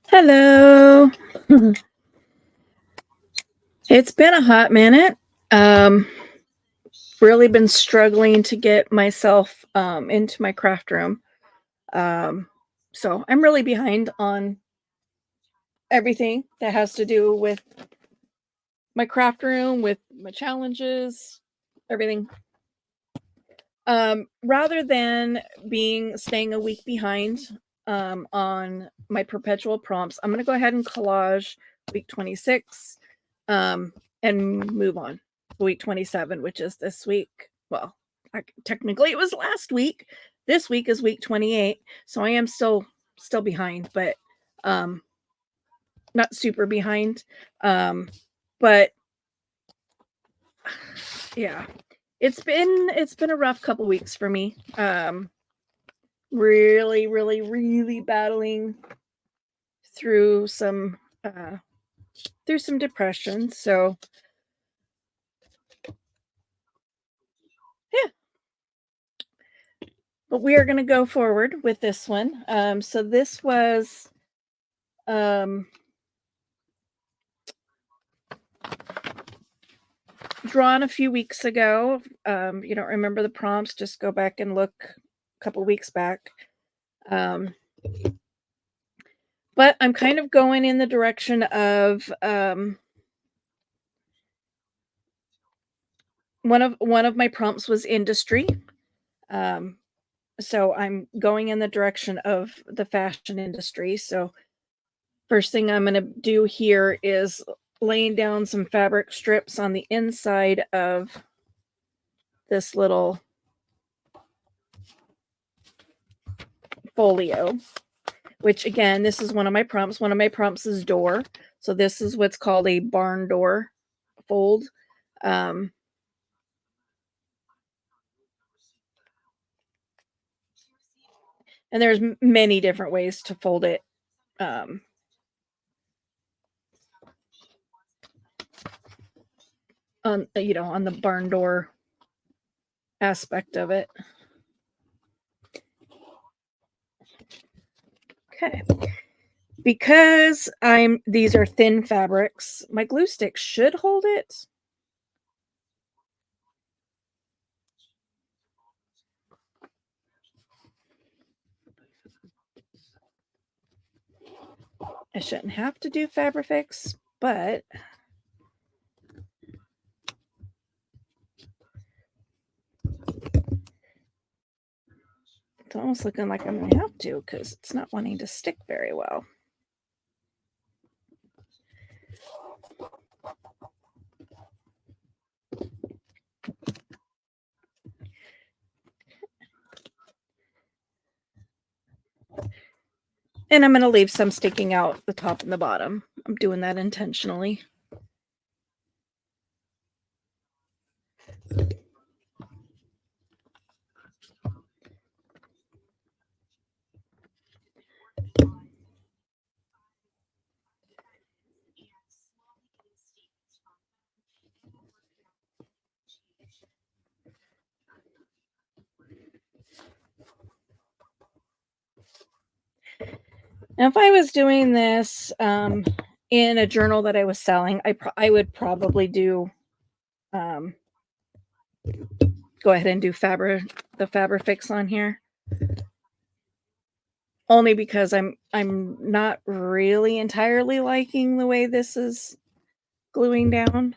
Hello. It's been a hot minute. Really been struggling to get myself into my craft room. So I'm really behind on everything that has to do with my craft room, with my challenges, everything. Rather than being staying a week behind on my perpetual prompts, I'm gonna go ahead and collage week 26 and move on to week 27, which is this week. Well, technically it was last week. This week is week 28, so I am still behind, but not super behind. But yeah, it's been a rough couple weeks for me. Really battling through some depression. So yeah, but we are going to go forward with this one. So this was drawn a few weeks ago. You don't remember the prompts, just go back and look a couple weeks back. But I'm kind of going in the direction of one of my prompts was industry. So I'm going in the direction of the fashion industry. So first thing I'm going to do here is laying down some fabric strips on the inside of this little folio, which again, this is one of my prompts. One of my prompts is door. So this is what's called a barn door fold. And there's many different ways to fold it. On on the barn door aspect of it. Okay. Because these are thin fabrics, my glue stick should hold it. I shouldn't have to do Fabrifix, but it's almost looking like I'm going to have to because it's not wanting to stick very well. And I'm going to leave some sticking out the top and the bottom. I'm doing that intentionally. Now, if I was doing this in a journal that I was selling, I would probably do go ahead and do the Fabrifix on here. Only because I'm not really entirely liking the way this is gluing down.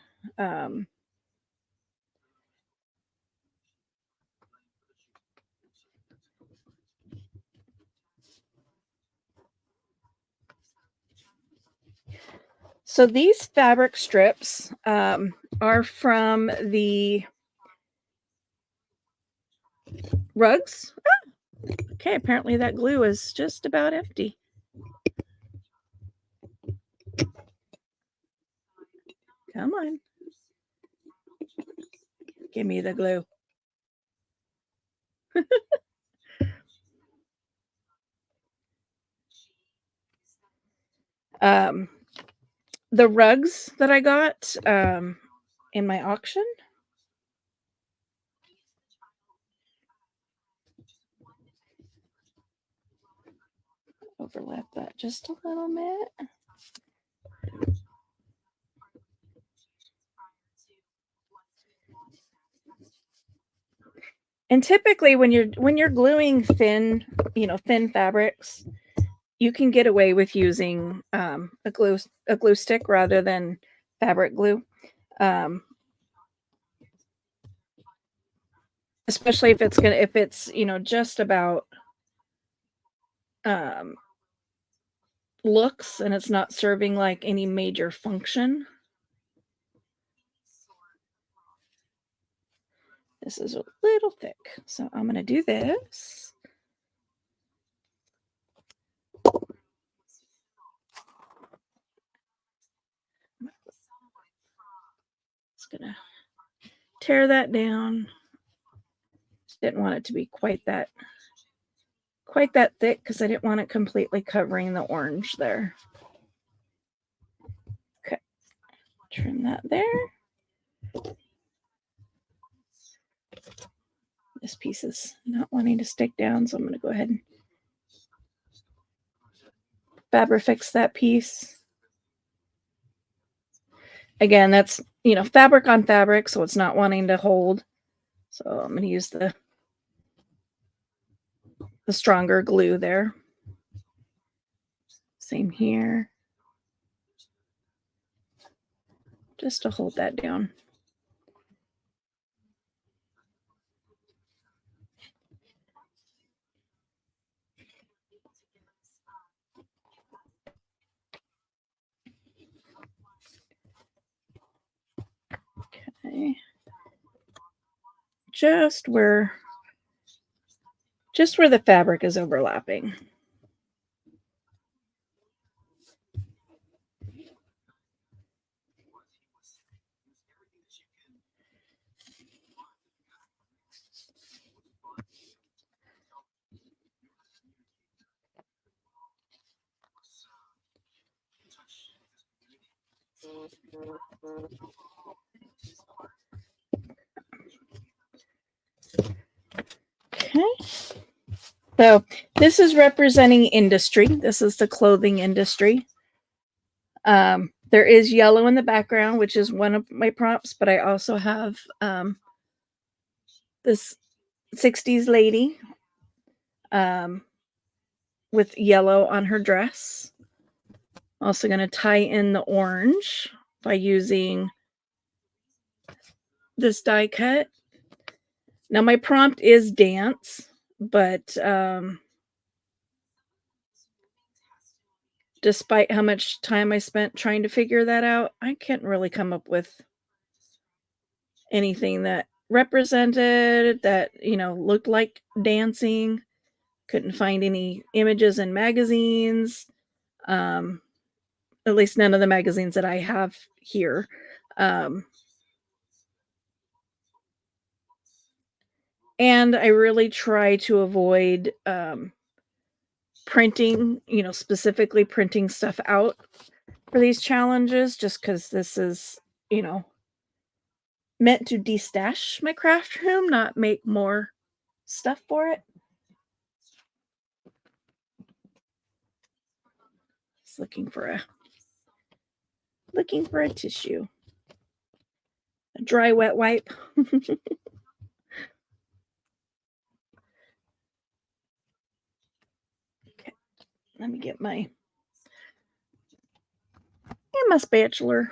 So these fabric strips are from the rugs. Ah, okay, apparently that glue is just about empty. Come on. Give me the glue. The rugs that I got in my auction. overlap that just a little bit. And typically when you're gluing thin, thin fabrics, you can get away with using a glue stick rather than fabric glue. Especially if it's just about looks and it's not serving like any major function. This is a little thick, so I'm going to do this. Just going to tear that down. Didn't want it to be quite that thick because I didn't want it completely covering the orange there. Okay, trim that there. This piece is not wanting to stick down, so I'm going to go ahead and Fabrifix that piece. Again, that's, fabric on fabric, so it's not wanting to hold. So I'm going to use the stronger glue there. Same here. Just to hold that down. Okay. Just where the fabric is overlapping. Okay. So this is representing industry. This is the clothing industry. There is yellow in the background, which is one of my prompts, but I also have this 60s lady with yellow on her dress. Also going to tie in the orange by using this die cut. Now my prompt is dance, but despite how much time I spent trying to figure that out, I can't really come up with anything that represented that, looked like dancing. Couldn't find any images in magazines. At least none of the magazines that I have here. And I really try to avoid printing, specifically printing stuff out for these challenges, just because this is, meant to destash my craft room, not make more stuff for it. Just looking for a tissue. A dry wet wipe. Okay. Let me get my spatula.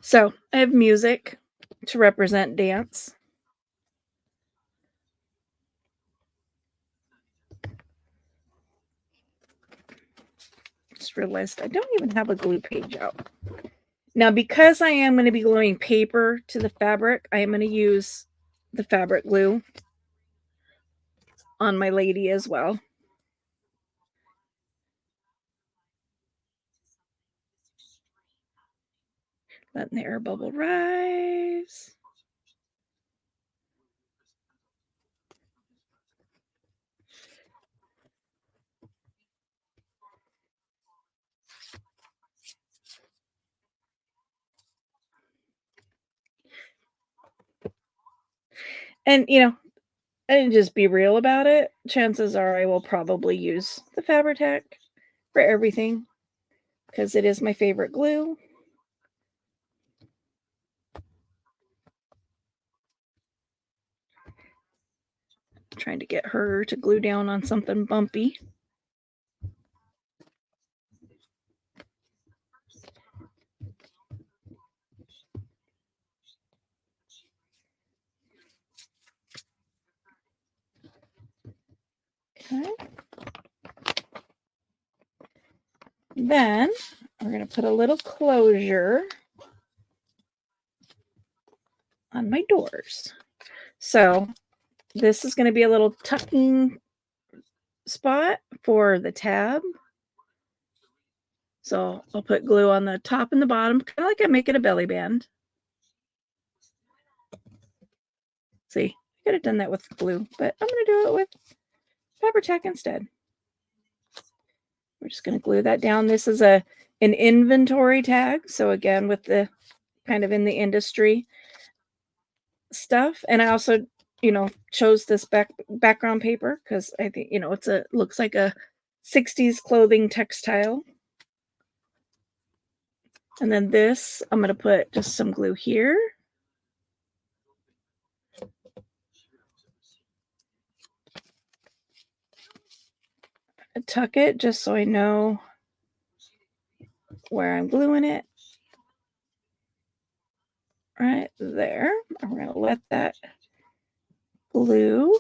So I have music to represent dance. Just realized I don't even have a glue page out. Now, because I am going to be gluing paper to the fabric, I am going to use the fabric glue on my lady as well. Letting the air bubble rise. And, and just be real about it, chances are I will probably use the Fabri-Tac for everything because it is my favorite glue. Trying to get her to glue down on something bumpy. Okay. Then we're going to put a little closure on my doors. So this is going to be a little tucking spot for the tab. So I'll put glue on the top and the bottom, kind of like I'm making a belly band. See, I could have done that with glue, but I'm going to do it with Fabri-Tac instead. We're just going to glue that down. This is an inventory tag. So again, with the kind of in the industry stuff. And I also, chose this background paper because I think, looks like a 60s clothing textile. And then this, I'm going to put just some glue here. I tuck it just so I know where I'm gluing it. Right there. I'm going to let that glue.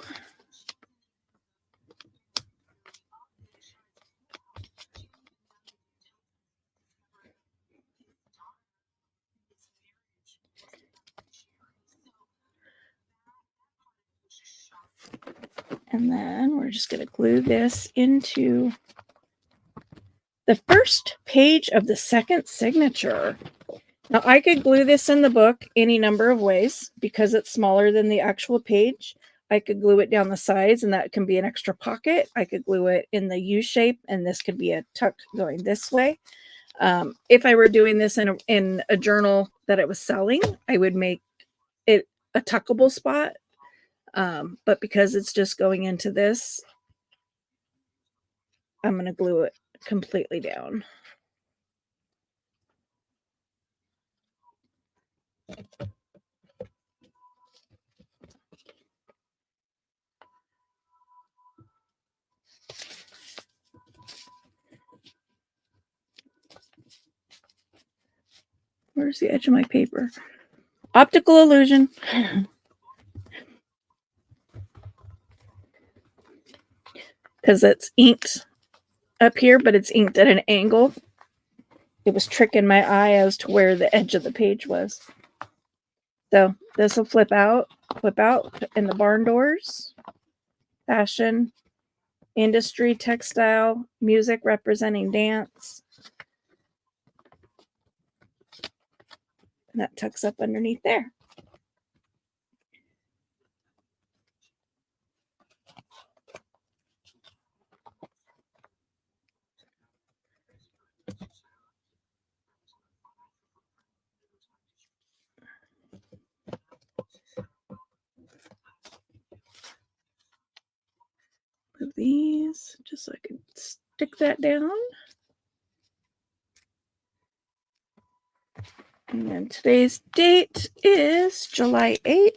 And then we're just going to glue this into the first page of the second signature. Now, I could glue this in the book any number of ways because it's smaller than the actual page. I could glue it down the sides, and that can be an extra pocket. I could glue it in the U shape, and this could be a tuck going this way. If I were doing this in a journal that I was selling, I would make it a tuckable spot. But because it's just going into this, I'm going to glue it completely down. Where's the edge of my paper? Optical illusion. Because it's inked up here, but it's inked at an angle. It was tricking my eye as to where the edge of the page was. So this will flip out in the barn doors. Fashion, industry, textile, music representing dance. And that tucks up underneath there. Move these just so I can stick that down. And then today's date is July 8th.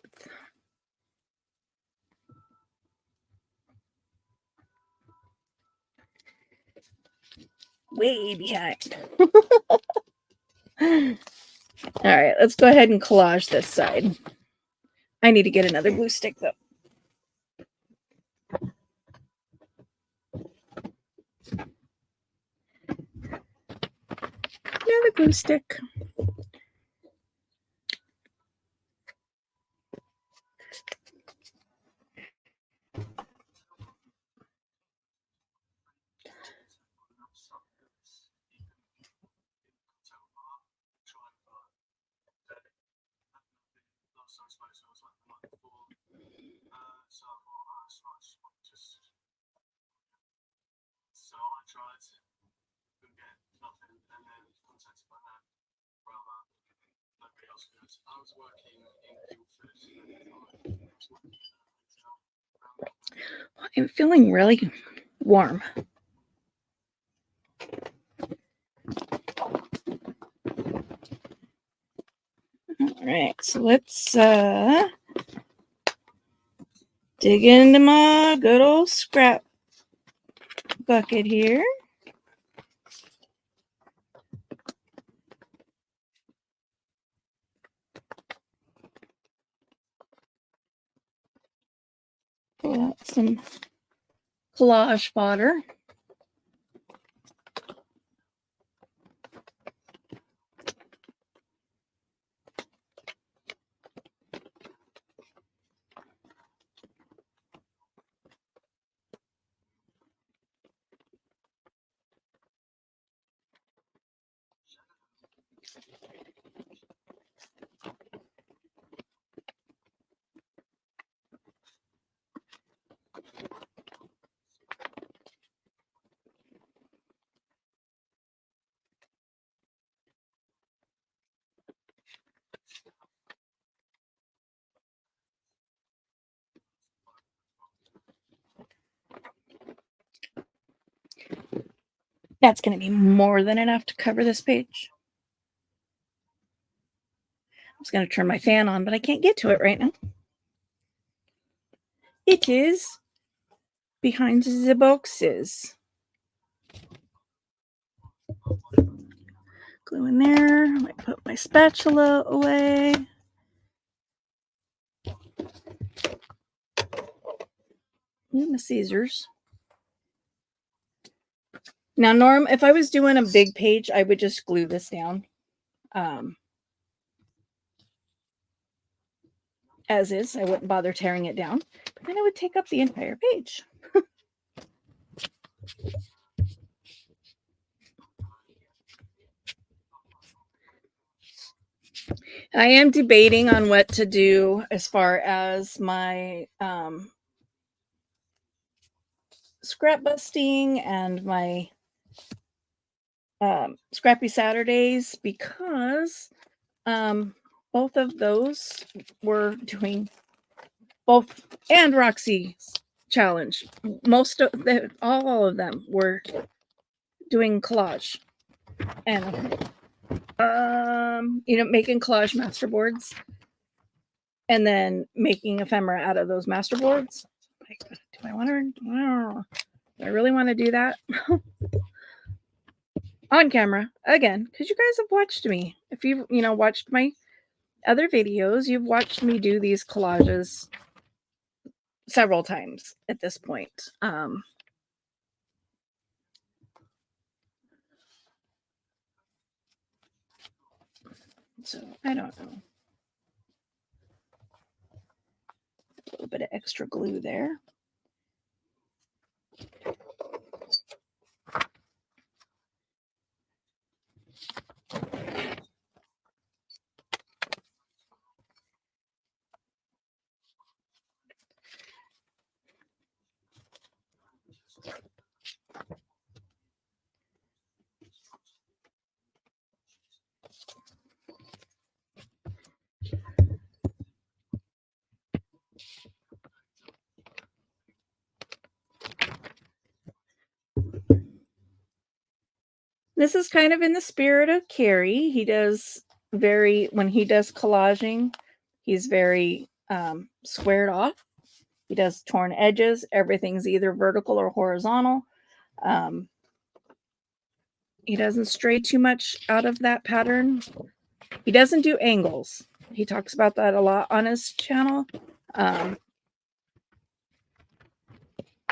Way behind. All right, let's go ahead and collage this side. I need to get another glue stick though. Another glue stick. I'm feeling really warm. All right, so let's dig into my good old scrap bucket here. Pull out some collage fodder. That's going to be more than enough to cover this page. I was going to turn my fan on, but I can't get to it right now. It is behind the boxes. Glue in there. I might put my spatula away. And my scissors. Now, Norm, if I was doing a big page, I would just glue this down as is. I wouldn't bother tearing it down, but then I would take up the entire page. I am debating on what to do as far as my scrap busting and my Scrappy Saturdays, because both of those were doing both, and Roxy's challenge. Most of all of them were doing collage and making collage master boards and then making ephemera out of those master boards. Do I want to? Do I really want to do that? On camera again, because you guys have watched me. If you've watched my other videos, you've watched me do these collages several times at this point. So I don't know. A little bit of extra glue there. This is kind of in the spirit of Carrie. He does when he does collaging, he's very squared off. He does torn edges. Everything's either vertical or horizontal. He doesn't stray too much out of that pattern. He doesn't do angles. He talks about that a lot on his channel.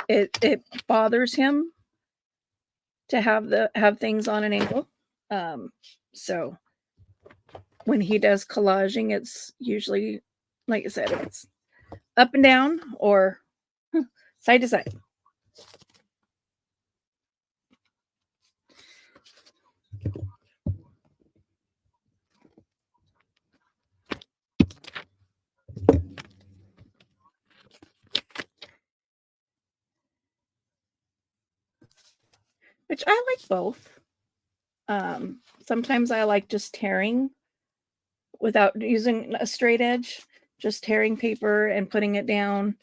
It bothers him to have things on an angle. So when he does collaging, it's usually, like I said, it's up and down or side to side. Which I like both. Sometimes I like just tearing without using a straight edge, just tearing paper and putting it down.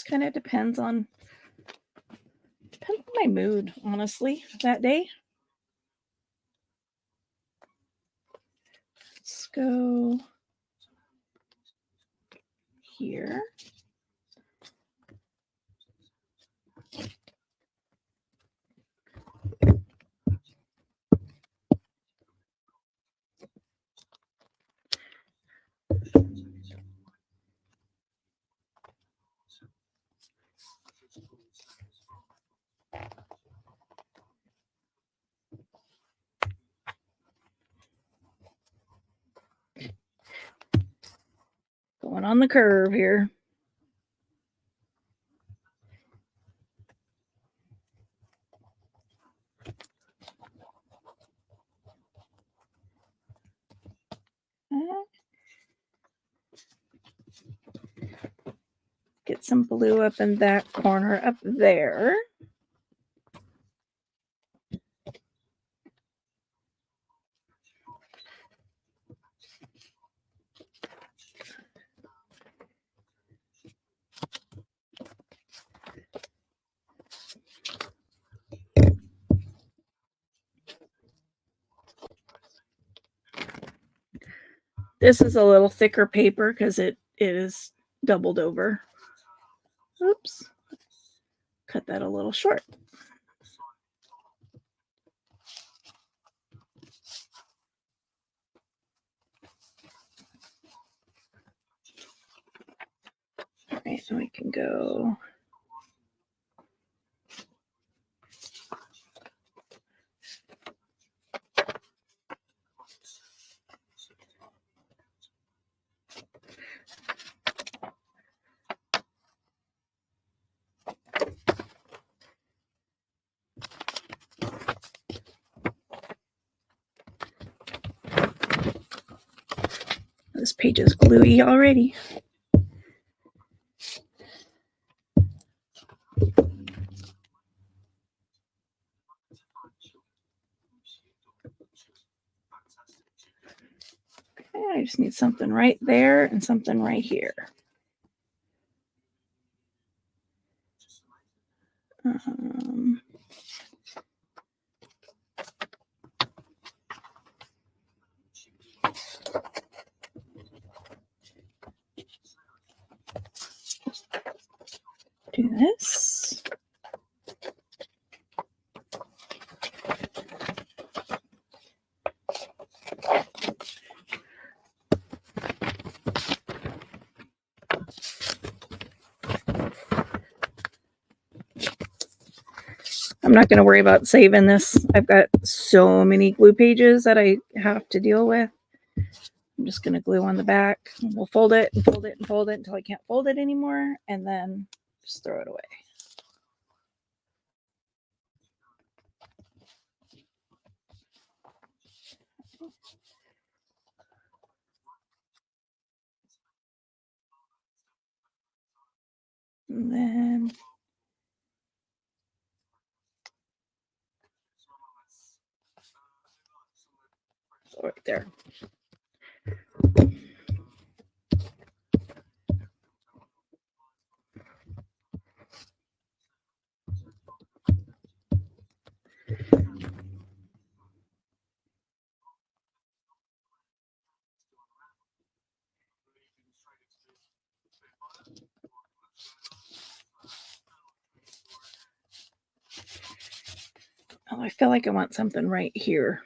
kind of depends on my mood, honestly, that day. Let's go here. Going on the curve here. Get some blue up in that corner up there. This is a little thicker paper because it is doubled over. Oops. Cut that a little short. All right, so we can go. This page is gluey already. Okay, I just need something right there and something right here. Do this. I'm not going to worry about saving this. I've got so many glue pages that I have to deal with. I'm just going to glue on the back. We'll fold it and fold it and fold it until I can't fold it anymore, and then just throw it away. And then right there. Oh, I feel like I want something right here.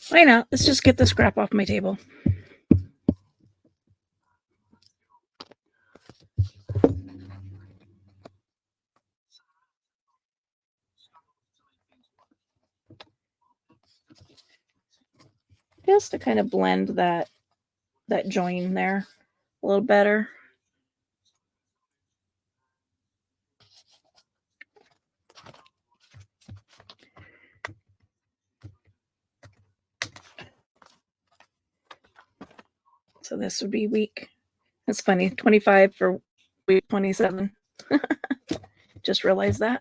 Why not? Let's just get the scrap off my table. Just to kind of blend that join there a little better. So this would be week, that's funny, 25 for week 27. Just realized that.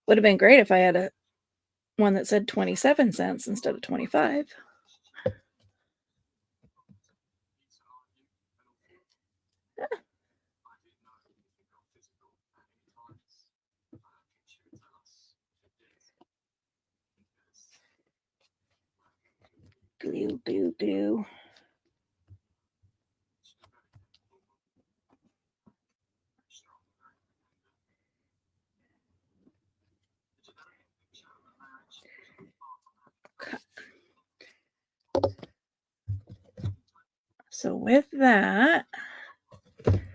Would have been great if I had a one that said 27 cents instead of 25. Glue, glue, glue. So with that, let's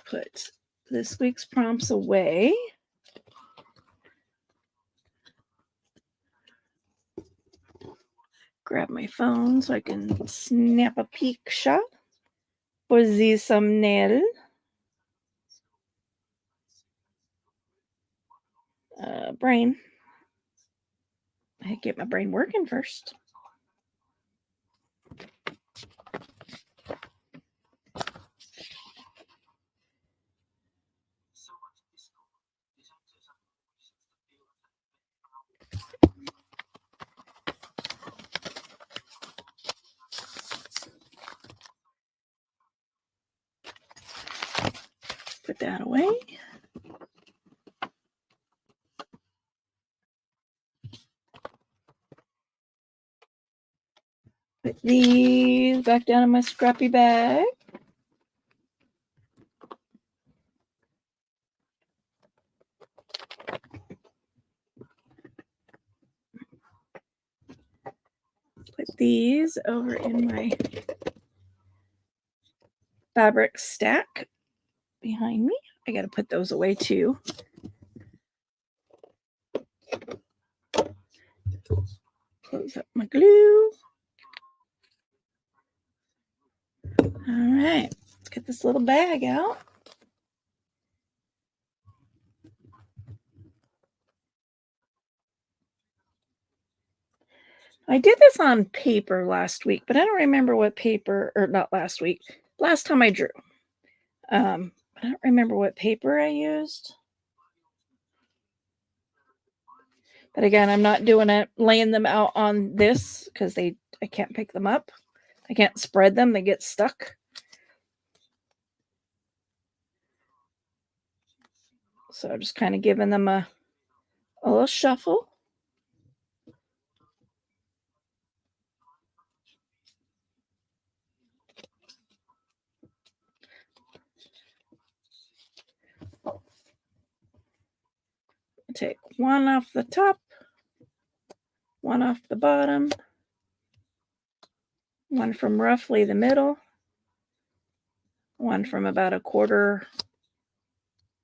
put this week's prompts away. Grab my phone so I can snap a peek shot for the thumbnail. Brain. I get my brain working first. Put that away. Put these back down in my scrappy bag. Put these over in my fabric stack behind me. I got to put those away too. Close up my glue. All right, let's get this little bag out. I did this on paper last week, but I don't remember what paper, or not last week, last time I drew. I don't remember what paper I used. But again, I'm not doing it, laying them out on this because I can't pick them up. I can't spread them, they get stuck. So I'm just kind of giving them a little shuffle. Take one off the top, one off the bottom, one from roughly the middle, one from about a quarter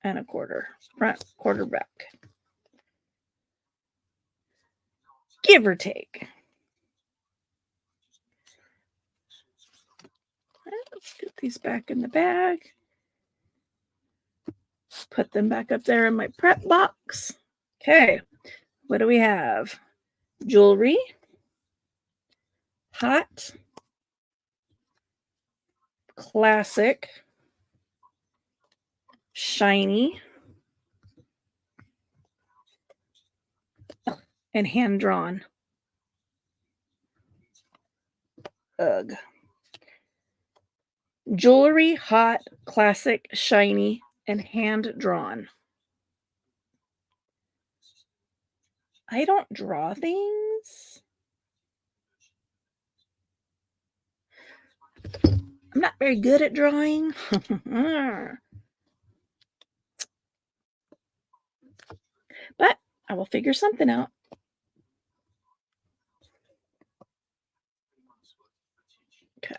and a quarter, front, quarter back. Give or take. Let's get these back in the bag. Put them back up there in my prep box. Okay, what do we have? Jewelry, hot, classic, shiny, and hand-drawn. Ugh. Jewelry, hot, classic, shiny, and hand-drawn. I don't draw things. I'm not very good at drawing. But I will figure something out. Okay.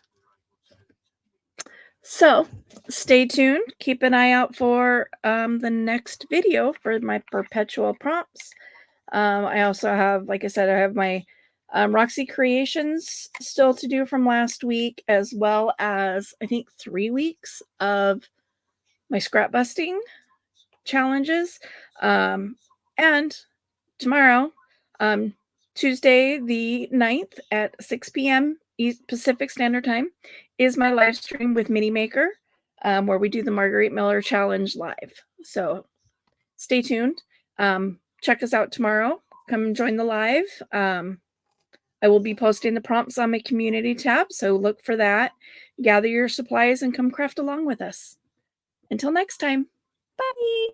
So stay tuned. Keep an eye out for the next video for my perpetual prompts. I also have, like I said, I have my Roxy creations still to do from last week, as well as I think 3 weeks of my scrap busting challenges. And tomorrow, Tuesday the 9th at 6 p.m. Pacific Standard Time is my live stream with Mini Maker, where we do the Marguerite Miller Challenge live. So stay tuned. Check us out tomorrow. Come and join the live. I will be posting the prompts on my community tab, so look for that. Gather your supplies and come craft along with us. Until next time, bye.